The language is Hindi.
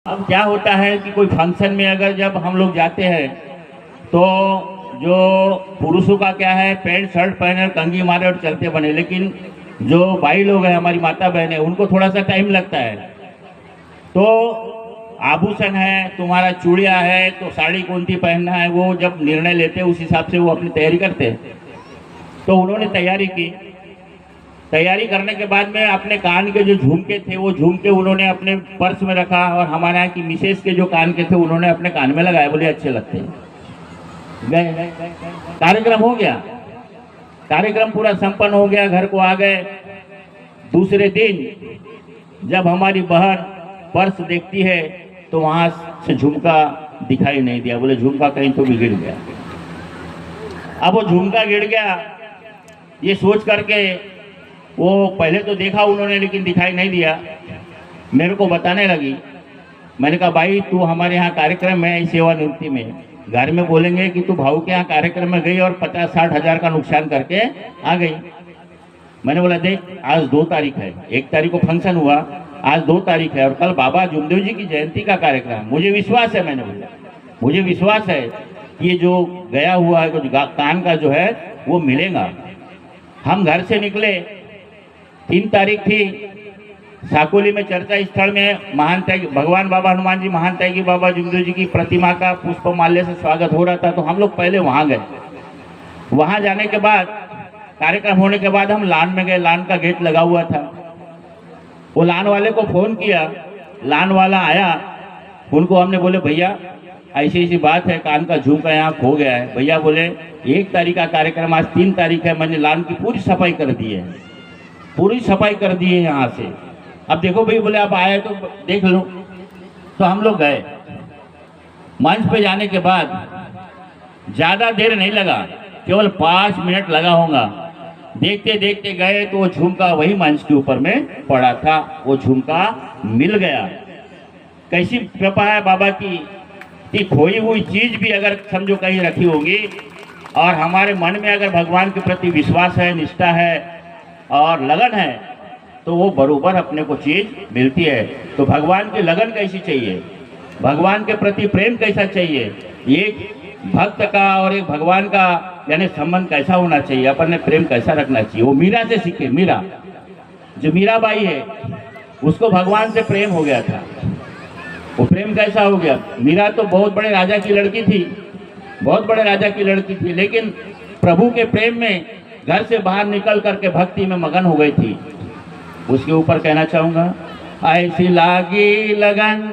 अब क्या होता है कि कोई फंक्शन में अगर जब हम लोग जाते हैं तो जो पुरुषों का क्या है, पैंट शर्ट पहने कंघी मारे और चलते बने, लेकिन जो भाई लोग हैं, हमारी माता बहन है, उनको थोड़ा सा टाइम लगता है। तो आभूषण है, तुम्हारा चूड़िया है, तो साड़ी कौन सी पहनना है, वो जब निर्णय लेते हैं उस हिसाब से वो अपनी तैयारी करते हैं। तो उन्होंने तैयारी की। तैयारी करने के बाद में अपने कान के जो झुमके थे वो झुमके उन्होंने अपने पर्स में रखा, और हमारे यहाँ की मिसेस के जो कान के थे उन्होंने अपने कान में लगाए, बोले अच्छे लगते हैं। गए, कार्यक्रम हो गया, कार्यक्रम पूरा संपन्न हो गया, घर को आ गए। दूसरे दिन जब हमारी बहन पर्स देखती है तो वहां से झुमका दिखाई नहीं दिया, बोले झुमका कहीं तो भी गिर गया। अब वो झुमका गिर गया ये सोच करके वो पहले तो देखा उन्होंने लेकिन दिखाई नहीं दिया, मेरे को बताने लगी। मैंने कहा भाई तू हमारे यहाँ कार्यक्रम में सेवानिवृत्ति में, घर में बोलेंगे कि तू भाऊ के यहाँ कार्यक्रम में गई और 50-60 हजार का नुकसान करके आ गई। मैंने बोला देख आज 2 तारीख है, 1 तारीख को फंक्शन हुआ, आज 2 तारीख है और कल बाबा जुमदेव जी की जयंती का कार्यक्रम। मुझे विश्वास है, मैंने बोला मुझे विश्वास है कि ये जो गया हुआ है कुछ कान का जो है वो मिलेगा। हम घर से निकले, 3 तारीख थी, साकोली में चर्चा स्थल में महान त्यागी भगवान बाबा हनुमान जी, महान त्यागी बाबा जुमदेव जी की प्रतिमा का पुष्प माल्य से स्वागत हो रहा था, तो हम लोग पहले वहां गए। वहां जाने के बाद कार्यक्रम होने के बाद हम लान में गए, लान का गेट लगा हुआ था। वो लान वाले को फोन किया, लान वाला आया, उनको हमने बोले भैया ऐसी ऐसी बात है, कान का झुमका यहाँ खो गया है। भैया बोले 1 तारीख का कार्यक्रम, आज 3 तारीख है, मैंने लान की पूरी सफाई कर दी है, पूरी सफाई कर दी है यहाँ से। अब देखो भाई, बोले आप आए तो देख लो। तो हम लोग गए, मंच पे जाने के बाद ज्यादा देर नहीं लगा, केवल 5 मिनट लगा होगा। देखते देखते गए तो वो झुमका वही मंच के ऊपर में पड़ा था, वो झुमका मिल गया। कैसी कृपा है बाबा की कि खोई हुई चीज भी अगर समझो कहीं रखी होगी और हमारे मन में अगर भगवान के प्रति विश्वास है, निष्ठा है और लगन है तो वो बरोबर अपने को चीज मिलती है। तो भगवान की लगन कैसी चाहिए, भगवान के प्रति प्रेम कैसा चाहिए, एक भक्त का और एक भगवान का यानी संबंध कैसा होना चाहिए, अपन ने प्रेम कैसा रखना चाहिए, वो मीरा से सीखे। मीरा जो मीराबाई है उसको भगवान से प्रेम हो गया था। वो प्रेम कैसा हो गया, मीरा तो बहुत बड़े राजा की लड़की थी, बहुत बड़े राजा की लड़की थी, लेकिन प्रभु के प्रेम में घर से बाहर निकल करके भक्ति में मगन हो गई थी। उसके ऊपर कहना चाहूंगा, ऐसी लागी लगन